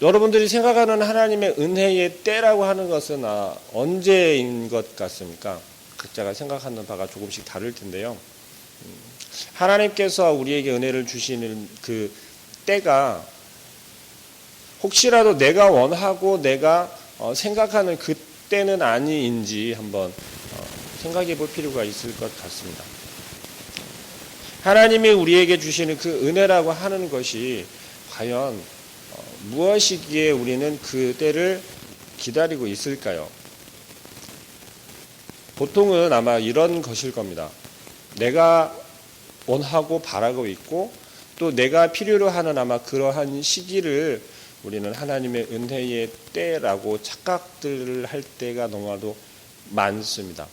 여러분들이 생각하는 하나님의 은혜의 때라고 하는 것은 언제인 것 같습니까? 각자가 생각하는 바가 조금씩 다를 텐데요. 하나님께서 우리에게 은혜를 주시는 그 때가 혹시라도 내가 원하고 내가 생각하는 그 때는 아닌지 한번 생각해 볼 필요가 있을 것 같습니다. 하나님이 우리에게 주시는 그 은혜라고 하는 것이 과연 무엇이기에 우리는 그 때를 기다리고 있을까요? 보통은 아마 이런 것일 겁니다. 내가 원하고 바라고 있고 또 내가 필요로 하는 아마 그러한 시기를 우리는 하나님의 은혜의 때라고 착각들을 할 때가 너무나도 많습니다.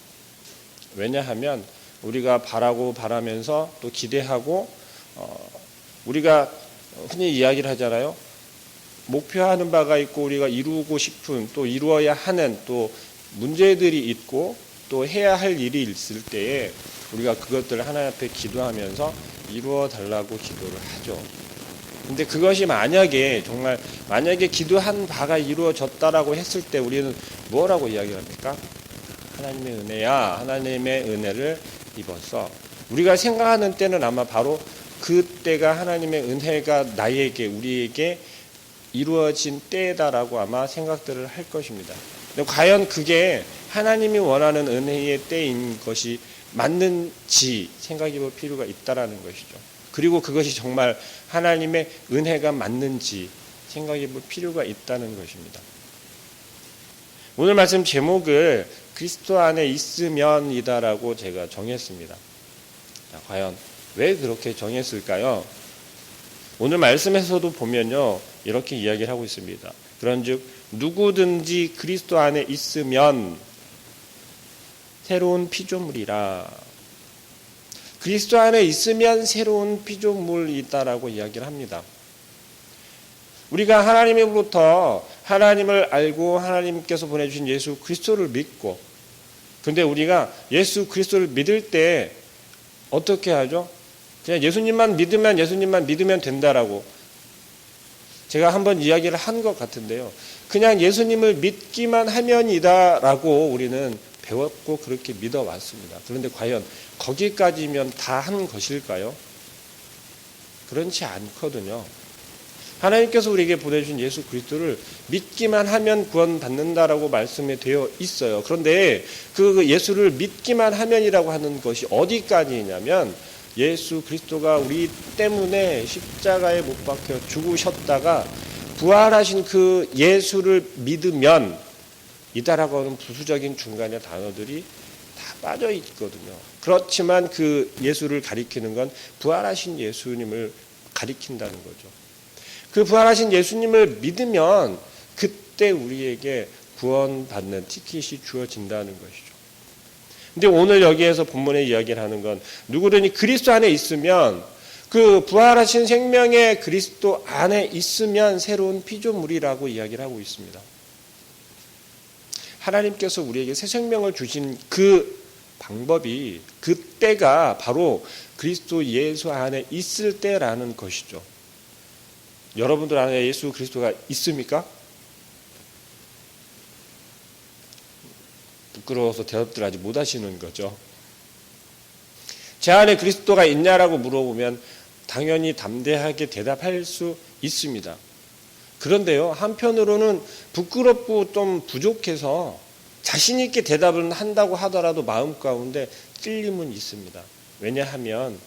왜냐하면 우리가 바라고 바라면서 또 기대하고 우리가 흔히 이야기를 하잖아요. 목표하는 바가 있고 우리가 이루고 싶은 또 이루어야 하는 또 문제들이 있고 또 해야 할 일이 있을 때에 우리가 그것들을 하나님 앞에 기도하면서 이루어 달라고 기도를 하죠. 근데 그것이 만약에 기도한 바가 이루어졌다라고 했을 때 우리는 뭐라고 이야기를 합니까? 하나님의 은혜야, 하나님의 은혜를 입어서 우리가 생각하는 때는 아마 바로 그때가 하나님의 은혜가 우리에게 이루어진 때다라고 아마 생각들을 할 것입니다. 근데 과연 그게 하나님이 원하는 은혜의 때인 것이 맞는지 생각해 볼 필요가 있다라는 것이죠. 그리고 그것이 정말 하나님의 은혜가 맞는지 생각해 볼 필요가 있다는 것입니다. 오늘 말씀 제목을 그리스도 안에 있으면이다라고 제가 정했습니다. 자, 과연 왜 그렇게 정했을까요? 오늘 말씀에서도 보면요, 이렇게 이야기를 하고 있습니다. 그런즉 누구든지 그리스도 안에 있으면 새로운 피조물이라. 그리스도 안에 있으면 새로운 피조물이다라고 이야기를 합니다. 우리가 하나님으로부터 하나님을 알고 하나님께서 보내주신 예수 그리스도를 믿고, 근데 우리가 예수 그리스도를 믿을 때 어떻게 하죠? 그냥 예수님만 믿으면 된다라고 제가 한번 이야기를 한 것 같은데요. 그냥 예수님을 믿기만 하면이다라고 우리는 배웠고 그렇게 믿어왔습니다. 그런데 과연 거기까지면 다 한 것일까요? 그렇지 않거든요. 하나님께서 우리에게 보내주신 예수 그리스도를 믿기만 하면 구원받는다라고 말씀이 되어 있어요. 그런데 그 예수를 믿기만 하면이라고 하는 것이 어디까지냐면 예수 그리스도가 우리 때문에 십자가에 못 박혀 죽으셨다가 부활하신 그 예수를 믿으면 이다라고 하는 부수적인 중간의 단어들이 다 빠져 있거든요. 그렇지만 그 예수를 가리키는 건 부활하신 예수님을 가리킨다는 거죠. 그 부활하신 예수님을 믿으면 그때 우리에게 구원받는 티켓이 주어진다는 것이죠. 근데 오늘 여기에서 본문에 이야기를 하는 건 누구든지 그리스도 안에 있으면 그 부활하신 생명의 그리스도 안에 있으면 새로운 피조물이라고 이야기를 하고 있습니다. 하나님께서 우리에게 새 생명을 주신 그 방법이 그때가 바로 그리스도 예수 안에 있을 때라는 것이죠. 여러분들 안에 예수 그리스도가 있습니까? 부끄러워서 대답들 아직 못 하시는 거죠. 제 안에 그리스도가 있냐라고 물어보면 당연히 담대하게 대답할 수 있습니다. 그런데요, 한편으로는 부끄럽고 좀 부족해서 자신 있게 대답을 한다고 하더라도 마음 가운데 찔림은 있습니다. 왜냐하면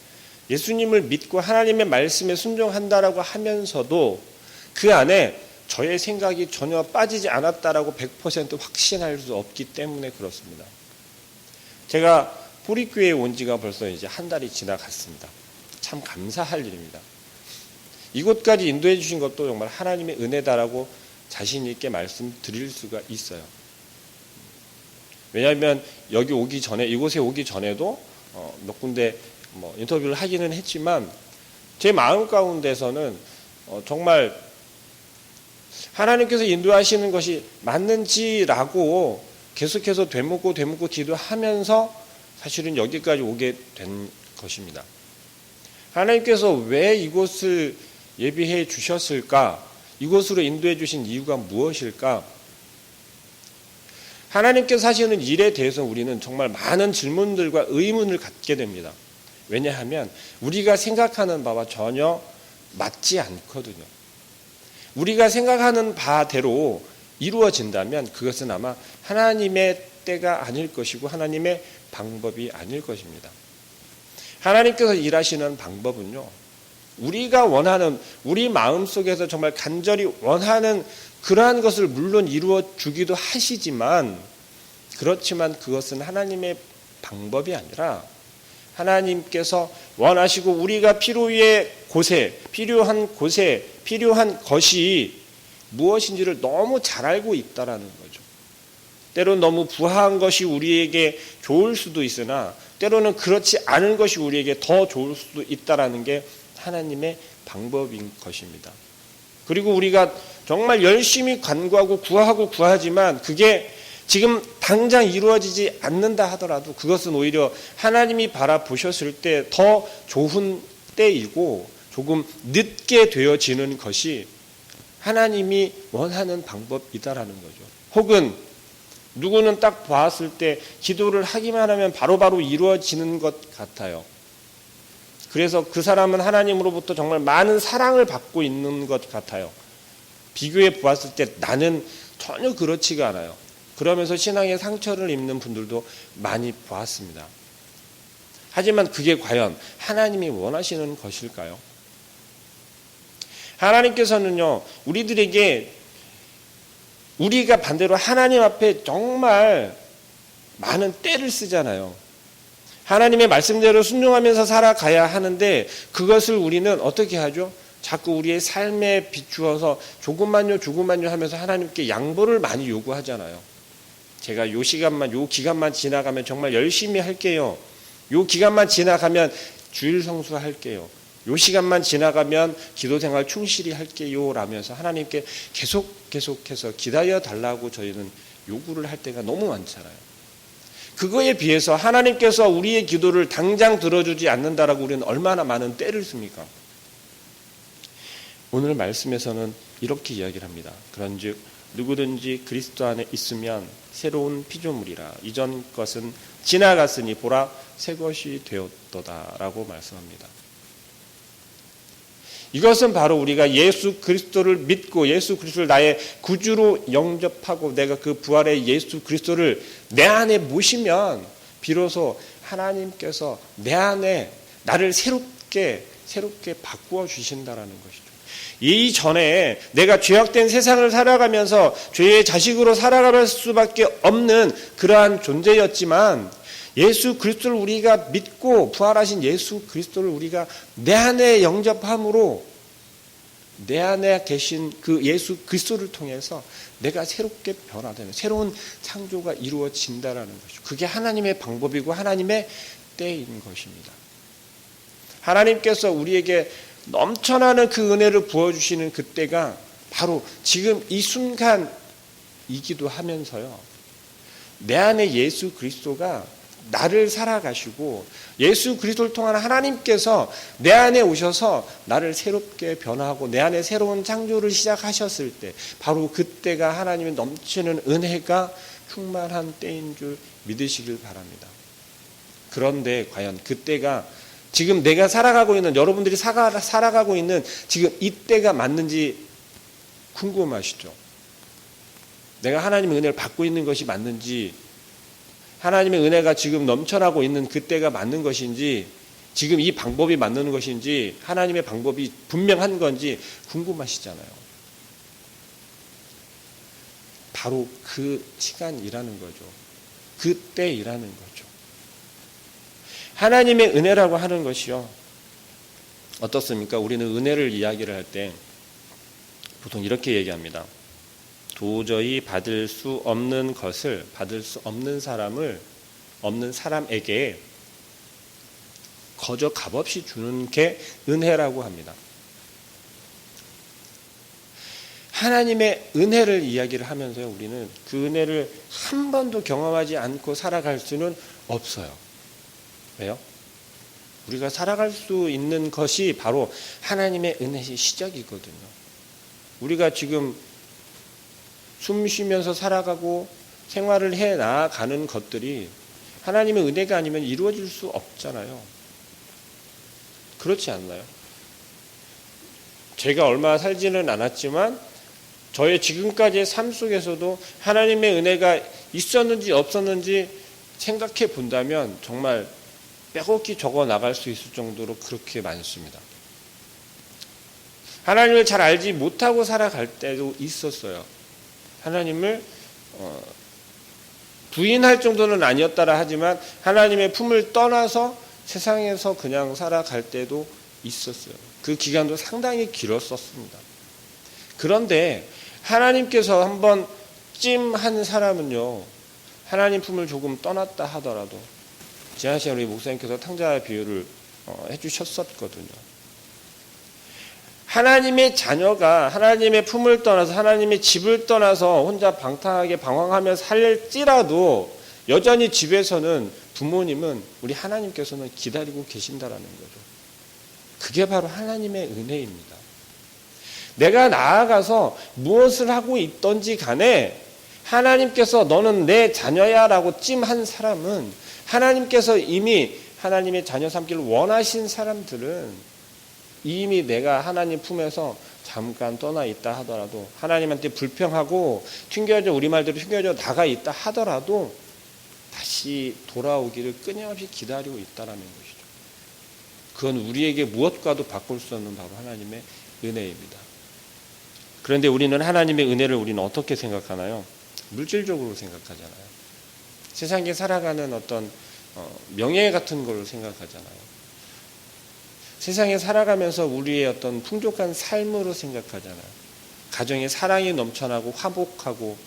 예수님을 믿고 하나님의 말씀에 순종한다라고 하면서도 그 안에 저의 생각이 전혀 빠지지 않았다라고 100% 확신할 수 없기 때문에 그렇습니다. 제가 보리교회에 온 지가 벌써 이제 한 달이 지나갔습니다. 참 감사할 일입니다. 이곳까지 인도해 주신 것도 정말 하나님의 은혜다라고 자신 있게 말씀드릴 수가 있어요. 왜냐하면 이곳에 오기 전에도 몇 군데 인터뷰를 하기는 했지만 제 마음 가운데서는 정말 하나님께서 인도하시는 것이 맞는지라고 계속해서 되묻고 기도하면서 사실은 여기까지 오게 된 것입니다. 하나님께서 왜 이곳을 예비해 주셨을까? 이곳으로 인도해 주신 이유가 무엇일까? 하나님께서 하시는 일에 대해서 우리는 정말 많은 질문들과 의문을 갖게 됩니다. 왜냐하면 우리가 생각하는 바와 전혀 맞지 않거든요. 우리가 생각하는 바대로 이루어진다면 그것은 아마 하나님의 때가 아닐 것이고 하나님의 방법이 아닐 것입니다. 하나님께서 일하시는 방법은요, 우리가 원하는, 우리 마음속에서 정말 간절히 원하는 그러한 것을 물론 이루어 주기도 하시지만, 그렇지만 그것은 하나님의 방법이 아니라 하나님께서 원하시고 우리가 필요한 것이 무엇인지를 너무 잘 알고 있다라는 거죠. 때로는 너무 부하한 것이 우리에게 좋을 수도 있으나 때로는 그렇지 않은 것이 우리에게 더 좋을 수도 있다라는 게 하나님의 방법인 것입니다. 그리고 우리가 정말 열심히 간구하고 구하지만 그게 지금 당장 이루어지지 않는다 하더라도 그것은 오히려 하나님이 바라보셨을 때 더 좋은 때이고 조금 늦게 되어지는 것이 하나님이 원하는 방법이다라는 거죠. 혹은 누구는 딱 봤을 때 기도를 하기만 하면 바로바로 이루어지는 것 같아요. 그래서 그 사람은 하나님으로부터 정말 많은 사랑을 받고 있는 것 같아요. 비교해 보았을 때 나는 전혀 그렇지가 않아요. 그러면서 신앙의 상처를 입는 분들도 많이 보았습니다. 하지만 그게 과연 하나님이 원하시는 것일까요? 하나님께서는요, 우리가 반대로 하나님 앞에 정말 많은 때를 쓰잖아요. 하나님의 말씀대로 순종하면서 살아가야 하는데 그것을 우리는 어떻게 하죠? 자꾸 우리의 삶에 비추어서 조금만요 하면서 하나님께 양보를 많이 요구하잖아요. 제가 요 기간만 지나가면 정말 열심히 할게요. 요 기간만 지나가면 주일 성수할게요. 요 시간만 지나가면 기도생활 충실히 할게요 라면서 하나님께 계속해서 기다려 달라고 저희는 요구를 할 때가 너무 많잖아요. 그거에 비해서 하나님께서 우리의 기도를 당장 들어주지 않는다라고 우리는 얼마나 많은 때를 씁니까? 오늘 말씀에서는 이렇게 이야기를 합니다. 그런즉 누구든지 그리스도 안에 있으면 새로운 피조물이라 이전 것은 지나갔으니 보라 새 것이 되었도다라고 말씀합니다. 이것은 바로 우리가 예수 그리스도를 믿고 예수 그리스도를 나의 구주로 영접하고 내가 그 부활의 예수 그리스도를 내 안에 모시면 비로소 하나님께서 내 안에 나를 새롭게 바꾸어 주신다라는 것이죠. 이전에 내가 죄악된 세상을 살아가면서 죄의 자식으로 살아갈 수밖에 없는 그러한 존재였지만 예수 그리스도를 우리가 믿고 부활하신 예수 그리스도를 우리가 내 안에 영접함으로 내 안에 계신 그 예수 그리스도를 통해서 내가 새롭게 변화되는 새로운 창조가 이루어진다라는 것이죠. 그게 하나님의 방법이고 하나님의 때인 것입니다. 하나님께서 우리에게 넘쳐나는 그 은혜를 부어주시는 그때가 바로 지금 이 순간이기도 하면서요. 내 안에 예수 그리스도가 나를 살아가시고 예수 그리스도를 통한 하나님께서 내 안에 오셔서 나를 새롭게 변화하고 내 안에 새로운 창조를 시작하셨을 때 바로 그때가 하나님의 넘치는 은혜가 충만한 때인 줄 믿으시길 바랍니다. 그런데 과연 그때가 지금 내가 살아가고 있는 여러분들이 살아가고 있는 지금 이때가 맞는지 궁금하시죠? 내가 하나님의 은혜를 받고 있는 것이 맞는지 하나님의 은혜가 지금 넘쳐나고 있는 그때가 맞는 것인지 지금 이 방법이 맞는 것인지 하나님의 방법이 분명한 건지 궁금하시잖아요. 바로 그 시간이라는 거죠. 그때이라는 거죠. 하나님의 은혜라고 하는 것이요. 어떻습니까? 우리는 은혜를 이야기를 할 때 보통 이렇게 얘기합니다. 도저히 받을 수 없는 것을 받을 수 없는 사람에게 거저 값없이 주는 게 은혜라고 합니다. 하나님의 은혜를 이야기를 하면서 우리는 그 은혜를 한 번도 경험하지 않고 살아갈 수는 없어요. 왜요? 우리가 살아갈 수 있는 것이 바로 하나님의 은혜의 시작이거든요. 우리가 지금 숨 쉬면서 살아가고 생활을 해 나가는 것들이 하나님의 은혜가 아니면 이루어질 수 없잖아요. 그렇지 않나요? 제가 얼마 살지는 않았지만 저의 지금까지의 삶 속에서도 하나님의 은혜가 있었는지 없었는지 생각해 본다면 정말 빼곡히 적어 나갈 수 있을 정도로 그렇게 많습니다. 하나님을 잘 알지 못하고 살아갈 때도 있었어요. 하나님을 부인할 정도는 아니었다라 하지만 하나님의 품을 떠나서 세상에서 그냥 살아갈 때도 있었어요. 그 기간도 상당히 길었었습니다. 그런데 하나님께서 한번 찜한 사람은요, 하나님 품을 조금 떠났다 하더라도, 지난 시간에 우리 목사님께서 탕자 비유를 해주셨었거든요. 하나님의 자녀가 하나님의 품을 떠나서 하나님의 집을 떠나서 혼자 방탕하게 방황하며 살지라도 여전히 집에서는 부모님은 우리 하나님께서는 기다리고 계신다라는 거죠. 그게 바로 하나님의 은혜입니다. 내가 나아가서 무엇을 하고 있던지 간에 하나님께서 너는 내 자녀야 라고 찜한 사람은 하나님께서 이미 하나님의 자녀 삼기를 원하신 사람들은 이미 내가 하나님 품에서 잠깐 떠나 있다 하더라도 하나님한테 불평하고 튕겨져 우리말대로 튕겨져 나가 있다 하더라도 다시 돌아오기를 끊임없이 기다리고 있다라는 것이죠. 그건 우리에게 무엇과도 바꿀 수 없는 바로 하나님의 은혜입니다. 그런데 우리는 하나님의 은혜를 우리는 어떻게 생각하나요? 물질적으로 생각하잖아요. 세상에 살아가는 어떤 명예 같은 걸 생각하잖아요. 세상에 살아가면서 우리의 어떤 풍족한 삶으로 생각하잖아요. 가정에 사랑이 넘쳐나고 화목하고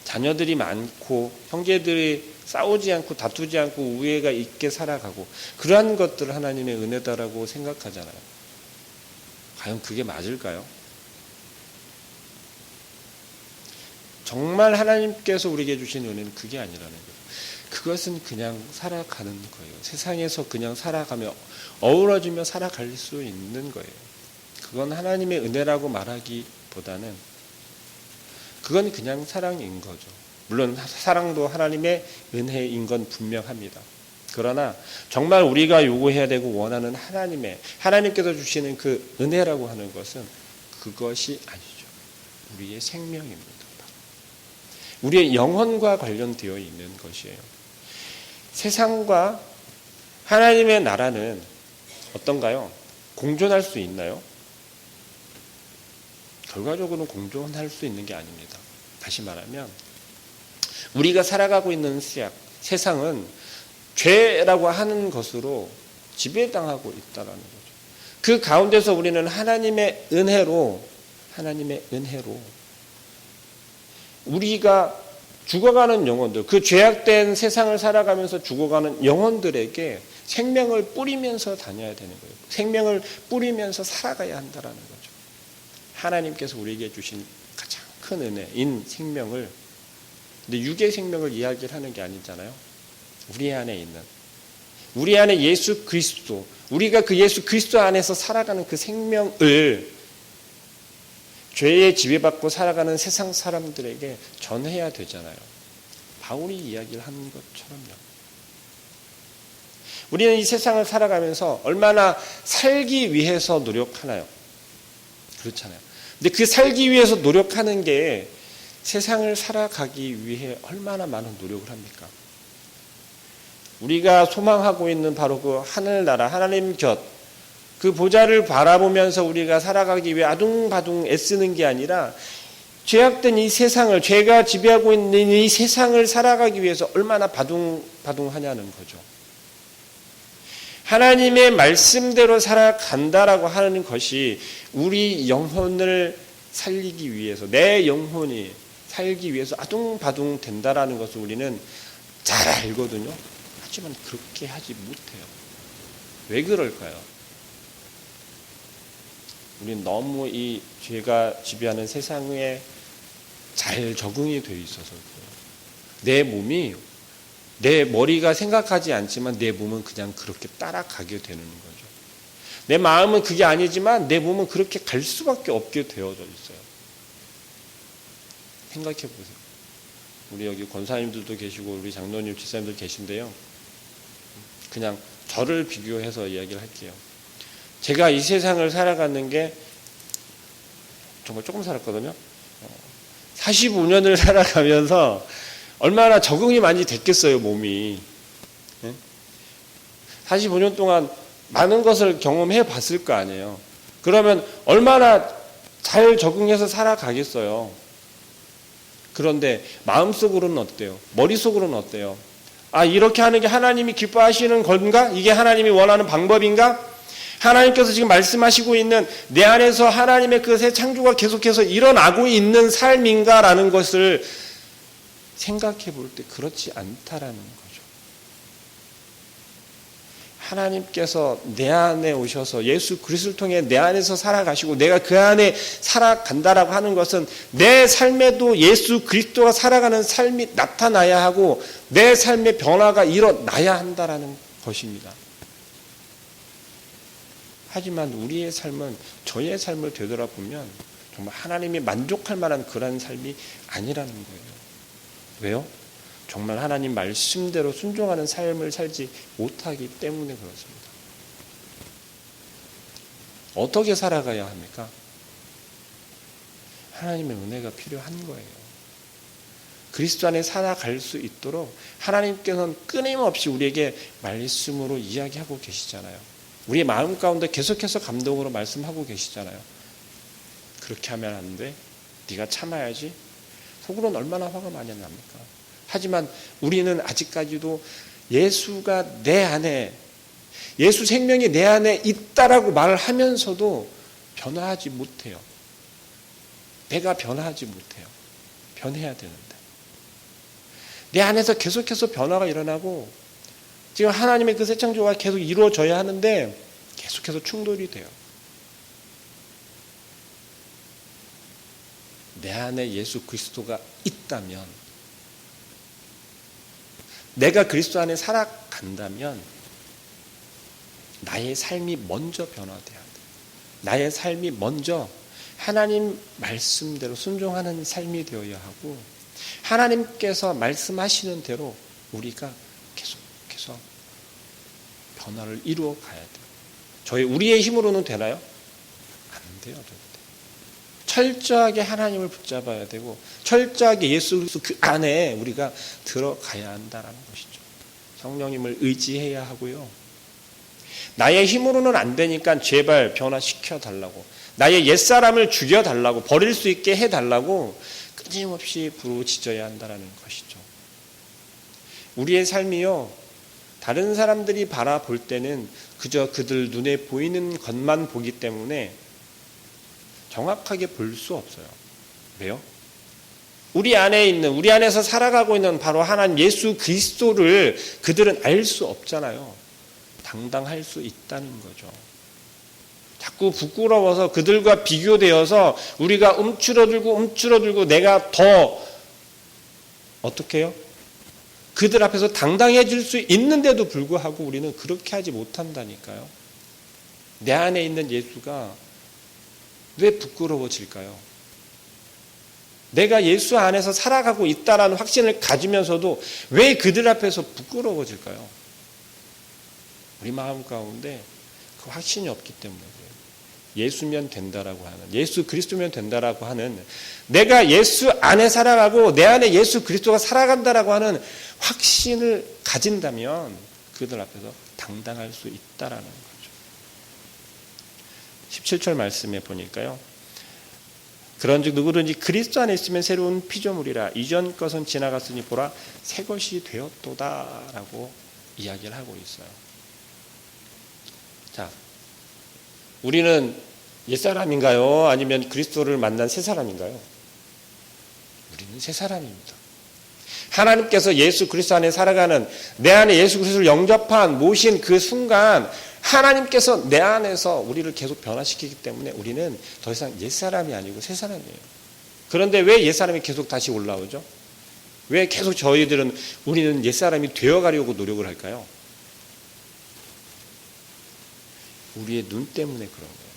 자녀들이 많고 형제들이 싸우지 않고 다투지 않고 우애가 있게 살아가고 그러한 것들을 하나님의 은혜다라고 생각하잖아요. 과연 그게 맞을까요? 정말 하나님께서 우리에게 주신 은혜는 그게 아니라는 거예요. 그것은 그냥 살아가는 거예요. 세상에서 그냥 살아가며 어우러지며 살아갈 수 있는 거예요. 그건 하나님의 은혜라고 말하기보다는 그건 그냥 사랑인 거죠. 물론 사랑도 하나님의 은혜인 건 분명합니다. 그러나 정말 우리가 요구해야 되고 원하는 하나님께서 주시는 그 은혜라고 하는 것은 그것이 아니죠. 우리의 생명입니다. 우리의 영혼과 관련되어 있는 것이에요. 세상과 하나님의 나라는 어떤가요? 공존할 수 있나요? 결과적으로는 공존할 수 있는 게 아닙니다. 다시 말하면 우리가 살아가고 있는 세상은 죄라고 하는 것으로 지배당하고 있다는 거죠. 그 가운데서 우리는 하나님의 은혜로 우리가 죽어가는 영혼들, 그 죄악된 세상을 살아가면서 죽어가는 영혼들에게 생명을 뿌리면서 다녀야 되는 거예요. 생명을 뿌리면서 살아가야 한다는 거죠. 하나님께서 우리에게 주신 가장 큰 은혜인 생명을, 근데 육의 생명을 이야기를 하는 게 아니잖아요. 우리 안에 예수 그리스도, 우리가 그 예수 그리스도 안에서 살아가는 그 생명을 죄에 지배받고 살아가는 세상 사람들에게 전해야 되잖아요. 바울이 이야기를 하는 것처럼요. 우리는 이 세상을 살아가면서 얼마나 살기 위해서 노력하나요? 그렇잖아요. 근데 그 살기 위해서 노력하는 게 세상을 살아가기 위해 얼마나 많은 노력을 합니까? 우리가 소망하고 있는 바로 그 하늘나라, 하나님 곁, 그 보좌를 바라보면서 우리가 살아가기 위해 아둥바둥 애쓰는 게 아니라 죄악된 이 세상을, 죄가 지배하고 있는 이 세상을 살아가기 위해서 얼마나 바둥바둥하냐는 거죠. 하나님의 말씀대로 살아간다라고 하는 것이 우리 영혼을 살리기 위해서, 내 영혼이 살기 위해서 아둥바둥 된다라는 것을 우리는 잘 알거든요. 하지만 그렇게 하지 못해요. 왜 그럴까요? 우리는 너무 이 죄가 지배하는 세상에 잘 적응이 되어 있어서 내 몸이, 내 머리가 생각하지 않지만 내 몸은 그냥 그렇게 따라가게 되는 거죠. 내 마음은 그게 아니지만 내 몸은 그렇게 갈 수밖에 없게 되어져 있어요. 생각해 보세요. 우리 여기 권사님들도 계시고 우리 장로님, 집사님들 계신데요. 그냥 저를 비교해서 이야기를 할게요. 제가 이 세상을 살아가는 게 정말 조금 살았거든요. 45년을 살아가면서 얼마나 적응이 많이 됐겠어요, 몸이. 45년 동안 많은 것을 경험해 봤을 거 아니에요. 그러면 얼마나 잘 적응해서 살아가겠어요. 그런데 마음속으로는 어때요? 머릿속으로는 어때요? 아, 이렇게 하는 게 하나님이 기뻐하시는 건가? 이게 하나님이 원하는 방법인가? 하나님께서 지금 말씀하시고 있는 내 안에서 하나님의 그 새 창조가 계속해서 일어나고 있는 삶인가라는 것을 생각해 볼 때 그렇지 않다라는 거죠. 하나님께서 내 안에 오셔서 예수 그리스도를 통해 내 안에서 살아가시고 내가 그 안에 살아간다라고 하는 것은 내 삶에도 예수 그리스도가 살아가는 삶이 나타나야 하고 내 삶의 변화가 일어나야 한다라는 것입니다. 하지만 우리의 삶은 저의 삶을 되돌아보면 정말 하나님이 만족할 만한 그런 삶이 아니라는 거예요. 왜요? 정말 하나님 말씀대로 순종하는 삶을 살지 못하기 때문에 그렇습니다. 어떻게 살아가야 합니까? 하나님의 은혜가 필요한 거예요. 그리스도 안에 살아갈 수 있도록 하나님께서는 끊임없이 우리에게 말씀으로 이야기하고 계시잖아요. 우리의 마음 가운데 계속해서 감동으로 말씀하고 계시잖아요. 그렇게 하면 안 돼. 네가 참아야지. 속으로는 얼마나 화가 많이 납니까? 하지만 우리는 아직까지도 예수가 내 안에, 예수 생명이 내 안에 있다라고 말을 하면서도 변화하지 못해요. 내가 변화하지 못해요. 변해야 되는데. 내 안에서 계속해서 변화가 일어나고 지금 하나님의 그 새 창조가 계속 이루어져야 하는데 계속해서 충돌이 돼요. 내 안에 예수 그리스도가 있다면, 내가 그리스도 안에 살아간다면 나의 삶이 먼저 변화돼야 돼. 나의 삶이 먼저 하나님 말씀대로 순종하는 삶이 되어야 하고 하나님께서 말씀하시는 대로 우리가 계속해서 변화를 이루어 가야 돼요. 우리의 힘으로는 되나요? 안 돼요. 철저하게 하나님을 붙잡아야 되고 철저하게 예수 그리스도 그 안에 우리가 들어가야 한다는 것이죠. 성령님을 의지해야 하고요. 나의 힘으로는 안 되니까 제발 변화시켜 달라고, 나의 옛사람을 죽여달라고, 버릴 수 있게 해달라고 끊임없이 부르짖어야 한다는 것이죠. 우리의 삶이요, 다른 사람들이 바라볼 때는 그저 그들 눈에 보이는 것만 보기 때문에 정확하게 볼 수 없어요. 왜요? 우리 안에 있는, 우리 안에서 살아가고 있는 바로 하나님 예수 그리스도를 그들은 알 수 없잖아요. 당당할 수 있다는 거죠. 자꾸 부끄러워서 그들과 비교되어서 우리가 움츠러들고 내가 더 어떻게 해요? 그들 앞에서 당당해질 수 있는데도 불구하고 우리는 그렇게 하지 못한다니까요. 내 안에 있는 예수가 왜 부끄러워질까요? 내가 예수 안에서 살아가고 있다라는 확신을 가지면서도 왜 그들 앞에서 부끄러워질까요? 우리 마음 가운데 그 확신이 없기 때문에 그래요. 예수면 된다라고 하는, 예수 그리스도면 된다라고 하는, 내가 예수 안에 살아가고 내 안에 예수 그리스도가 살아간다라고 하는 확신을 가진다면 그들 앞에서 당당할 수 있다라는 거죠. 17절 말씀에 보니까요. 그런즉 누구든지 그리스도 안에 있으면 새로운 피조물이라, 이전 것은 지나갔으니 보라 새 것이 되었도다라고 이야기를 하고 있어요. 자, 우리는 옛사람인가요? 아니면 그리스도를 만난 새 사람인가요? 우리는 새 사람입니다. 하나님께서 예수 그리스도 안에 살아가는, 내 안에 예수 그리스도를 영접한, 모신 그 순간 하나님께서 내 안에서 우리를 계속 변화시키기 때문에 우리는 더 이상 옛사람이 아니고 새 사람이에요. 그런데 왜 옛사람이 계속 다시 올라오죠? 왜 계속 우리는 옛사람이 되어가려고 노력을 할까요? 우리의 눈 때문에 그런 거예요.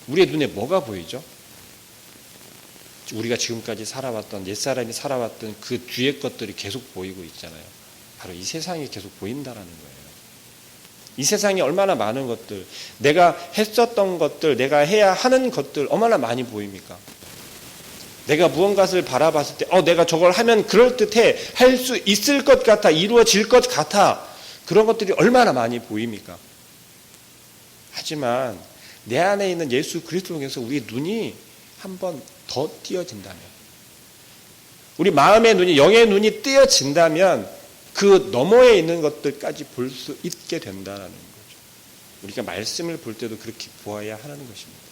우리의 눈에 뭐가 보이죠? 우리가 지금까지 살아왔던 옛사람이 살아왔던 그 뒤의 것들이 계속 보이고 있잖아요. 바로 이 세상이 계속 보인다라는 거예요. 이 세상에 얼마나 많은 것들, 내가 했었던 것들, 내가 해야 하는 것들 얼마나 많이 보입니까? 내가 무언가를 바라봤을 때 내가 저걸 하면 그럴듯해, 할 수 있을 것 같아, 이루어질 것 같아, 그런 것들이 얼마나 많이 보입니까? 하지만 내 안에 있는 예수 그리스도를 통해서 우리 눈이 한번 더 띄어진다면, 우리 마음의 눈이, 영의 눈이 띄어진다면 그 너머에 있는 것들까지 볼 수 있게 된다는 거죠. 우리가 말씀을 볼 때도 그렇게 보아야 하는 것입니다.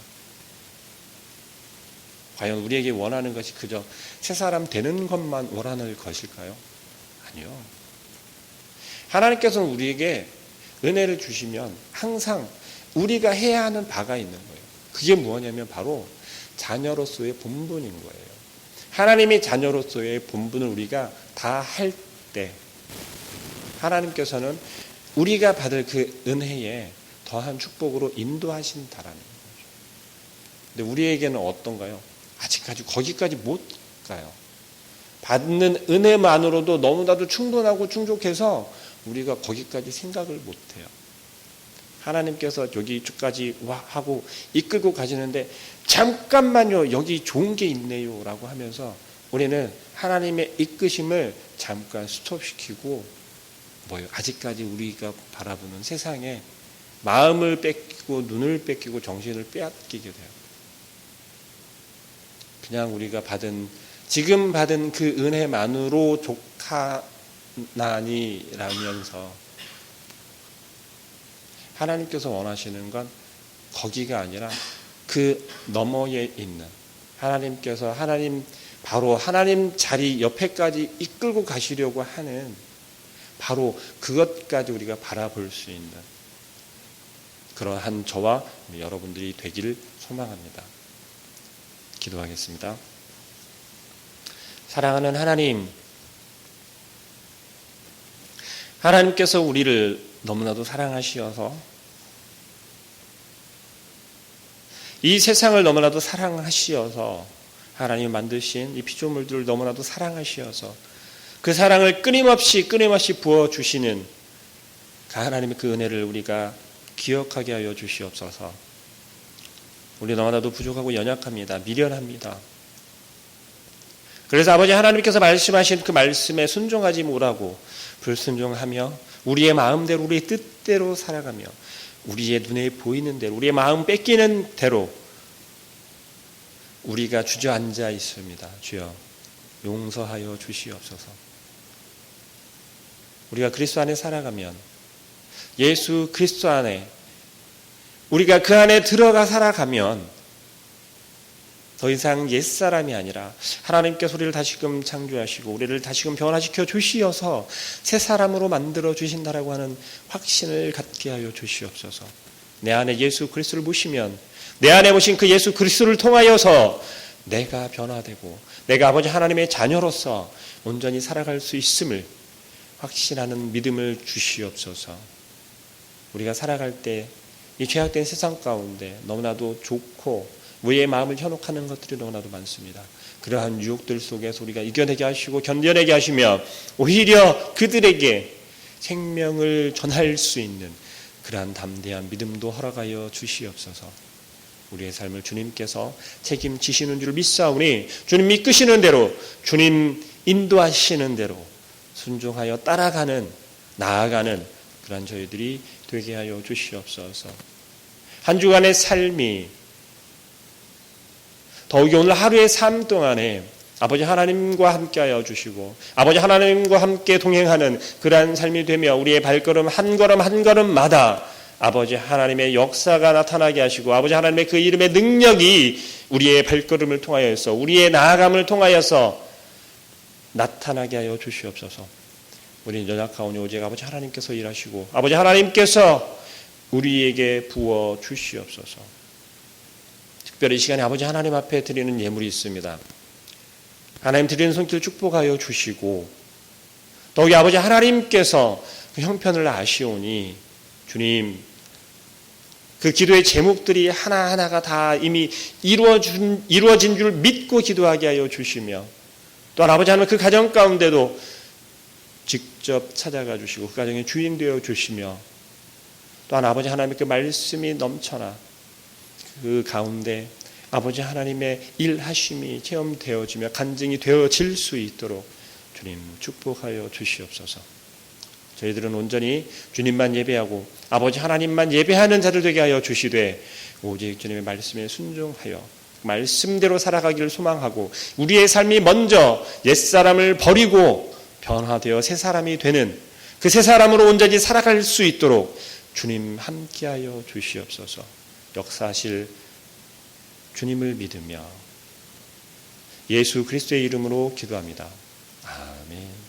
과연 우리에게 원하는 것이 그저 새 사람 되는 것만 원하는 것일까요? 아니요. 하나님께서는 우리에게 은혜를 주시면 항상 우리가 해야 하는 바가 있는 거예요. 그게 무엇이냐면 바로 자녀로서의 본분인 거예요. 하나님의 자녀로서의 본분을 우리가 다 할 때 하나님께서는 우리가 받을 그 은혜에 더한 축복으로 인도하신다라는 거죠. 근데 우리에게는 어떤가요? 아직까지 거기까지 못 가요. 받는 은혜만으로도 너무나도 충분하고 충족해서 우리가 거기까지 생각을 못 해요. 하나님께서 여기까지 하고 이끌고 가시는데 잠깐만요, 여기 좋은 게 있네요 라고 하면서 우리는 하나님의 이끄심을 잠깐 스톱시키고 아직까지 우리가 바라보는 세상에 마음을 뺏기고 눈을 뺏기고 정신을 빼앗기게 돼요. 그냥 우리가 지금 받은 그 은혜만으로 족하나니라면서 하나님께서 원하시는 건 거기가 아니라 그 너머에 있는 하나님께서 바로 하나님 자리 옆에까지 이끌고 가시려고 하는 바로 그것까지 우리가 바라볼 수 있는 그러한 저와 여러분들이 되기를 소망합니다. 기도하겠습니다. 사랑하는 하나님께서 우리를 너무나도 사랑하시어서 이 세상을 너무나도 사랑하시어서 하나님이 만드신 이 피조물들을 너무나도 사랑하시어서 그 사랑을 끊임없이 부어주시는 하나님의 그 은혜를 우리가 기억하게 하여 주시옵소서. 우리 너무나도 부족하고 연약합니다. 미련합니다. 그래서 아버지 하나님께서 말씀하신 그 말씀에 순종하지 못하고 불순종하며 우리의 마음대로 우리의 뜻대로 살아가며 우리의 눈에 보이는 대로 우리의 마음 뺏기는 대로 우리가 주저앉아 있습니다. 주여 용서하여 주시옵소서. 우리가 그리스도 안에 살아가면 예수 그리스도 안에 우리가 그 안에 들어가 살아가면 더 이상 옛사람이 아니라 하나님께서 우리를 다시금 창조하시고 우리를 다시금 변화시켜 주시어서 새 사람으로 만들어 주신다라고 하는 확신을 갖게 하여 주시옵소서. 내 안에 예수 그리스도를 모시면 내 안에 모신 그 예수 그리스도를 통하여서 내가 변화되고 내가 아버지 하나님의 자녀로서 온전히 살아갈 수 있음을 확신하는 믿음을 주시옵소서. 우리가 살아갈 때 이 죄악된 세상 가운데 너무나도 좋고 우리의 마음을 현혹하는 것들이 너무나도 많습니다. 그러한 유혹들 속에서 우리가 이겨내게 하시고 견뎌내게 하시며 오히려 그들에게 생명을 전할 수 있는 그러한 담대한 믿음도 허락하여 주시옵소서. 우리의 삶을 주님께서 책임지시는 줄 믿사오니 주님 이끄시는 대로 주님 인도하시는 대로 순종하여 따라가는 나아가는 그러한 저희들이 되게 하여 주시옵소서. 한 주간의 삶이 더욱이 오늘 하루의 삶 동안에 아버지 하나님과 함께하여 주시고 아버지 하나님과 함께 동행하는 그러한 삶이 되며 우리의 발걸음 한 걸음 한 걸음마다 아버지 하나님의 역사가 나타나게 하시고 아버지 하나님의 그 이름의 능력이 우리의 발걸음을 통하여서 우리의 나아감을 통하여서 나타나게 하여 주시옵소서. 우리는 연약하오니 오직 아버지 하나님께서 일하시고 아버지 하나님께서 우리에게 부어 주시옵소서. 특별히 이 시간에 아버지 하나님 앞에 드리는 예물이 있습니다. 하나님 드리는 손길 축복하여 주시고 더욱이 아버지 하나님께서 그 형편을 아시오니 주님 그 기도의 제목들이 하나하나가 다 이미 이루어진 줄 믿고 기도하게 하여 주시며, 또한 아버지 하나님 그 가정 가운데도 직접 찾아가 주시고 그 가정의 주인 되어 주시며, 또한 아버지 하나님의 그 말씀이 넘쳐나 그 가운데 아버지 하나님의 일하심이 체험되어지며 간증이 되어질 수 있도록 주님 축복하여 주시옵소서. 저희들은 온전히 주님만 예배하고 아버지 하나님만 예배하는 자들 되게 하여 주시되, 오직 주님의 말씀에 순종하여 말씀대로 살아가기를 소망하고 우리의 삶이 먼저 옛사람을 버리고 변화되어 새 사람이 되는 그 새 사람으로 온전히 살아갈 수 있도록 주님 함께하여 주시옵소서. 역사하실 주님을 믿으며 예수 그리스도의 이름으로 기도합니다. 아멘.